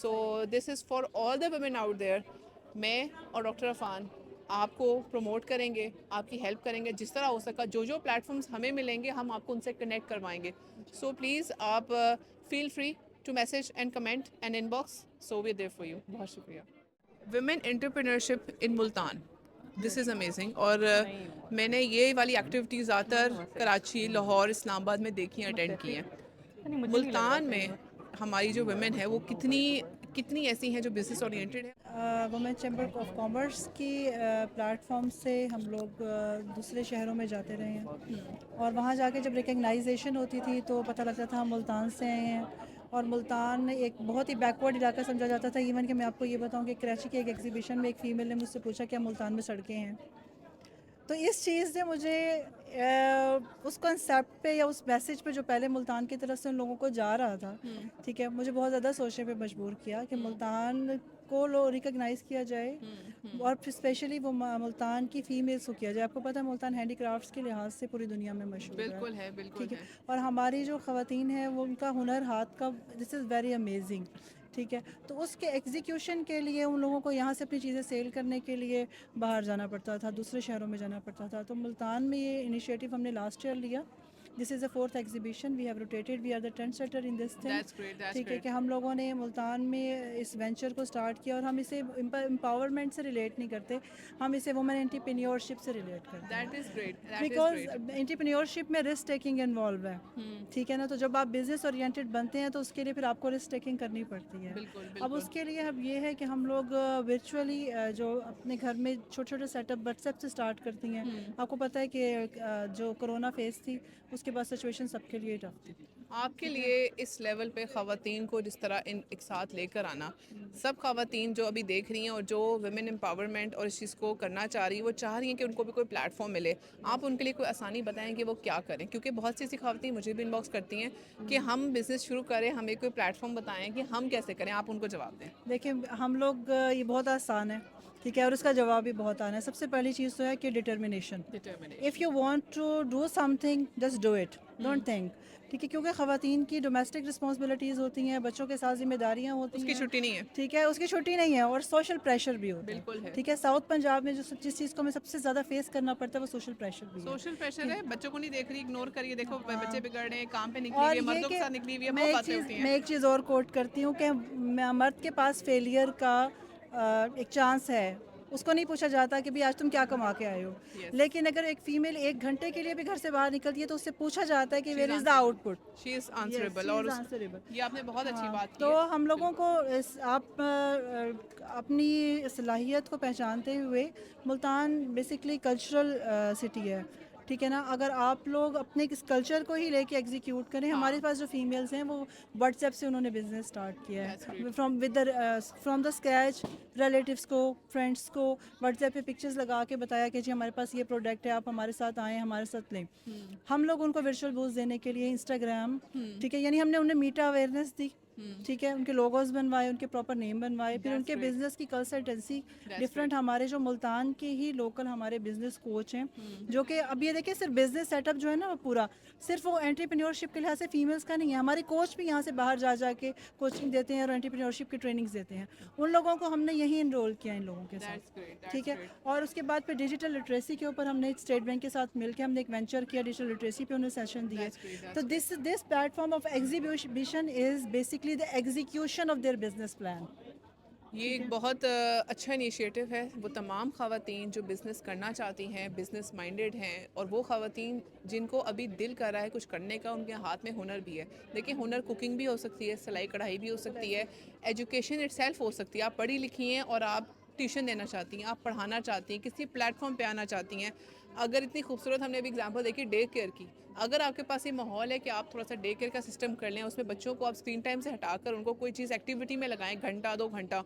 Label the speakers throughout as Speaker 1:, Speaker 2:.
Speaker 1: So this is for all the women out there. میں اور doctor Irfan آپ کو پروموٹ کریں گے, آپ کی ہیلپ کریں گے جس طرح ہو سکا. جو جو پلیٹفارمس ہمیں ملیں گے ہم آپ کو ان سے کنیکٹ کروائیں گے. سو پلیز آپ feel free to message and comment and inbox. So we there for you. بہت شکریہ. Women entrepreneurship in Multan, this is amazing. اور میں نے یہ والی ایکٹیویٹیز زیادہ تر کراچی, لاہور, اسلام آباد میں دیکھی ہیں, اٹینڈ کی ہیں. ملتان میں ہماری جو ویمن ہے وہ کتنی ایسی ہیں جو بزنس اورینٹیڈ ہے.
Speaker 2: وومن چیمبر آف کامرس کی پلیٹ فارم سے ہم لوگ دوسرے شہروں میں جاتے رہے ہیں, اور وہاں جا کے جب ریکگنائزیشن ہوتی تھی تو پتہ لگتا تھا ہم ملتان سے آئے ہیں. اور ملتان ایک بہت ہی بیکورڈ علاقہ سمجھا جاتا تھا. ایون کہ میں آپ کو یہ بتاؤں کہ کراچی کے ایک ایگزیبیشن میں ایک فیمیل نے مجھ سے پوچھا کہ ملتان میں سڑکیں ہیں. تو اس چیز نے مجھے اس کنسیپٹ پہ یا اس میسیج پہ جو پہلے ملتان کی طرف سے ان لوگوں کو جا رہا تھا, ٹھیک ہے, مجھے بہت زیادہ سوچنے پہ مجبور کیا کہ ملتان کو ریکگنائز کیا جائے, اور اسپیشلی وہ ملتان کی فیمیلس کو کیا جائے. آپ کو پتہ ہے ملتان ہینڈی کرافٹس کے لحاظ سے پوری دنیا میں مشہور ہے,
Speaker 1: بالکل ہے, بالکل
Speaker 2: ٹھیک ہے.
Speaker 1: ہے.
Speaker 2: اور ہماری جو خواتین ہیں وہ ان کا ہنر ہاتھ کا, دس از ویری امیزنگ, ٹھیک ہے. تو اس کے ایگزیکیوشن کے لیے ان لوگوں کو یہاں سے اپنی چیزیں سیل کرنے کے لیے باہر جانا پڑتا تھا, دوسرے شہروں میں جانا پڑتا تھا. تو ملتان میں یہ انیشیٹو ہم نے لاسٹ ایئر لیا. This is a 4th exhibition, we have rotated, we are the trendsetter in this thing,
Speaker 1: That's great, that's
Speaker 2: ٹھیک ہے. کہ
Speaker 1: great.
Speaker 2: ہم لوگوں نے ملتان میں اس وینچر کو اسٹارٹ کیا, اور ہم اسے امپاورمنٹ سے ریلیٹ نہیں کرتے, ہم اسے وومن انٹرپرینیورشپ سے ریلیٹ کرتے ہیں.
Speaker 1: That is great, that is
Speaker 2: because
Speaker 1: great.
Speaker 2: Entrepreneurship میں رسک ٹیکنگ انوالو ہے, ٹھیک ہے نا. تو جب آپ بزنس اورینٹیڈ بنتے ہیں تو اس کے لیے پھر آپ کو رسک ٹیکنگ کرنی پڑتی ہے.
Speaker 1: بالکل
Speaker 2: اب
Speaker 1: بالکل.
Speaker 2: اس کے لیے اب یہ ہے کہ ہم لوگ ورچولی جو اپنے گھر میں چھوٹے چھوٹے سیٹ اپ واٹس ایپ سے اسٹارٹ کرتی ہیں. آپ کو پتہ ہے کہ جو کرونا فیز تھی اس کے بعد سچویشن سب کے لیے ٹف تھی.
Speaker 1: آپ کے لیے اس لیول پہ خواتین کو جس طرح ایک ساتھ لے کر آنا, سب خواتین جو ابھی دیکھ رہی ہیں اور جو ویمن امپاورمنٹ اور اس چیز کو کرنا چاہ رہی ہیں, وہ چاہ رہی ہیں کہ ان کو بھی کوئی پلیٹ فارم ملے. آپ ان کے لیے کوئی آسانی بتائیں کہ وہ کیا کریں, کیونکہ بہت سی ایسی خواتین مجھے بھی ان باکس کرتی ہیں کہ ہم بزنس شروع کریں, ہمیں کوئی پلیٹ فارم بتائیں کہ ہم کیسے کریں. آپ ان کو جواب دیں.
Speaker 2: دیکھیں ہم لوگ یہ بہت آسان ہے, ٹھیک ہے, اور اس کا جواب بھی بہت آنا ہے. سب سے پہلی چیز تو ہے کہ determination. If you want to do something just do it, don't think, ٹھیک ہے. کیونکہ خواتین کی ڈومیسٹک رسپانسبلٹیز ہوتی ہیں, بچوں کے ساتھ ذمہ داریاں
Speaker 1: اس
Speaker 2: ہوتی
Speaker 1: کی
Speaker 2: ہیں,
Speaker 1: چھٹی نہیں ہے.
Speaker 2: ٹھیک ہے, اس کی چھٹی نہیں ہے, اور سوشل پریشر بھی ہوتا ہے,
Speaker 1: بالکل ہے.
Speaker 2: ٹھیک ہے. ساؤتھ پنجاب میں جس چیز کو ہمیں سب سے زیادہ فیس کرنا پڑتا ہے وہ سوشل پریشر بھی ہے.
Speaker 1: سوشل پریشر ہے, بچوں کو نہیں دیکھ رہی, اگنور کریے. دیکھو بچے بگڑ رہے ہیں, کام پہ نکلی
Speaker 2: اور
Speaker 1: ہوئی ہے,
Speaker 2: یہ
Speaker 1: مردوں کے
Speaker 2: کہ
Speaker 1: ساتھ نکلی ہوئی ہے,
Speaker 2: میں
Speaker 1: بہت باتیں ہوتی ہیں.
Speaker 2: ایک چیز اور کوٹ کرتی ہوں کہ مرد کے پاس فیلئر کا ایک چانس ہے, اس کو نہیں پوچھا جاتا کہ بھی آج تم کیا کما کے آئے ہو. لیکن اگر ایک فیمیل 1 گھنٹے کے لیے بھی گھر سے باہر نکلتی ہے تو اس سے پوچھا جاتا ہے کہ where is the output.
Speaker 1: She is
Speaker 2: yes,
Speaker 1: answerable.
Speaker 2: She
Speaker 1: اور
Speaker 2: از آنسریبل.
Speaker 1: یہ آپ نے بہت اچھی
Speaker 2: ہاں,
Speaker 1: بات کی
Speaker 2: تو
Speaker 1: ہے.
Speaker 2: ہم لوگوں
Speaker 1: بالکل.
Speaker 2: کو آپ اپنی صلاحیت کو پہچانتے ہوئے, ملتان بیسکلی کلچرل سٹی ہے, ٹھیک ہے نا. اگر آپ لوگ اپنے اس کلچر کو ہی لے کے ایگزیکیوٹ کریں, ہمارے پاس جو فیمیلس ہیں وہ واٹس ایپ سے انہوں نے بزنس اسٹارٹ کیا
Speaker 1: That's
Speaker 2: ہے,
Speaker 1: great.
Speaker 2: From the scratch. Relatives کو, فرینڈس کو واٹس ایپ پہ پکچرز لگا کے بتایا کہ جی ہمارے پاس یہ پروڈکٹ ہے, آپ ہمارے ساتھ آئیں, ہمارے ساتھ لیں. ہم لوگ ان کو ورچوئل بوز دینے کے لیے انسٹاگرام, ٹھیک ہے, یعنی ہم نے انہیں میٹا اویئرنیس دی, ٹھیک ہے, ان کے لوگوز بنوائے, ان کے پراپر نیم بنوائے, پھر ان کے بزنس کی کنسلٹنسی ڈفرینٹ. ہمارے جو ملتان کے ہی لوکل ہمارے بزنس کوچ ہیں, جو کہ اب یہ دیکھیں صرف بزنس سیٹ اپ جو ہے نا وہ پورا صرف وہ انٹرپرینیورشپ کے لحاظ سے فیمیلس کا نہیں ہے. ہمارے کوچ بھی یہاں سے باہر جا کے کوچنگ دیتے ہیں اور انٹرپرینیورشپ کی ٹریننگس دیتے ہیں. ان لوگوں کو ہم نے یہیں انرول کیا ان لوگوں کے ساتھ, ٹھیک ہے. اور اس کے بعد پھر ڈیجیٹل لٹریسی کے اوپر ہم نے اسٹیٹ بینک کے ساتھ مل کے ہم نے ایک وینچر کیا, ڈیجیٹل لٹریسی پہ انہیں سیشن دیے. تو this platform of exhibition is basically the execution of their business plan.
Speaker 1: یہ ایک بہت اچھا انیشیٹو ہے. وہ تمام خواتین جو بزنس کرنا چاہتی ہیں, بزنس مائنڈیڈ ہیں, اور وہ خواتین جن کو ابھی دل کر رہا ہے کچھ کرنے کا, ان کے ہاتھ میں ہنر بھی ہے. دیکھیں ہنر کوکنگ بھی ہو سکتی ہے, سلائی کڑھائی بھی ہو سکتی ہے, ایجوکیشن اٹ سیلف ہو سکتی ہے. آپ پڑھی لکھی ہیں اور آپ ٹیوشن دینا چاہتی ہیں, آپ پڑھانا چاہتی ہیں, کسی پلیٹ فارم پہ آنا چاہتی ہیں. اگر اتنی خوبصورت ہم نے ابھی اگزامپل دیکھی ڈے کیئر کی, اگر آپ کے پاس یہ ماحول ہے کہ آپ تھوڑا سا ڈے کیئر کا سسٹم کر لیں, اس میں بچوں کو آپ اسکرین ٹائم سے ہٹا کر ان کو کوئی چیز ایکٹیویٹی میں لگائیں, گھنٹہ 2 گھنٹہ,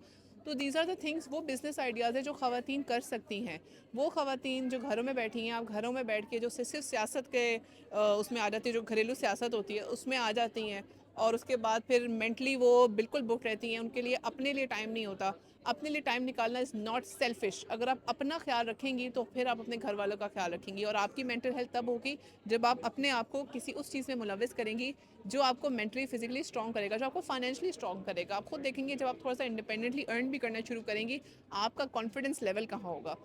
Speaker 1: تو دیز آر دا تھنگس. وہ بزنس آئیڈیاز ہیں جو خواتین کر سکتی ہیں. وہ خواتین جو گھروں میں بیٹھی ہیں, آپ گھروں میں بیٹھ کے جو صرف سیاست کے اس میں آ جاتی ہے, جو گھریلو سیاست ہوتی ہے اس میں آ جاتی ہیں, اور اس کے بعد پھر مینٹلی وہ بالکل بک رہتی ہیں، ان کے لیے اپنے لیے ٹائم نہیں ہوتا. اپنے لیے ٹائم نکالنا از ناٹ سیلفش. اگر آپ اپنا خیال رکھیں گی تو پھر آپ اپنے گھر والوں کا خیال رکھیں گی، اور آپ کی مینٹل ہیلتھ تب ہوگی جب آپ اپنے آپ کو کسی اس چیز میں ملوث کریں گی جو آپ کو مینٹلی فزیکلی اسٹرانگ کرے گا، جو آپ کو فائنینشلی اسٹرانگ کرے گا. آپ خود دیکھیں گے جب آپ تھوڑا سا انڈیپینڈنٹلی ارن بھی کرنا شروع کریں گی، آپ کا کانفیڈنس لیول کہاں ہوگا.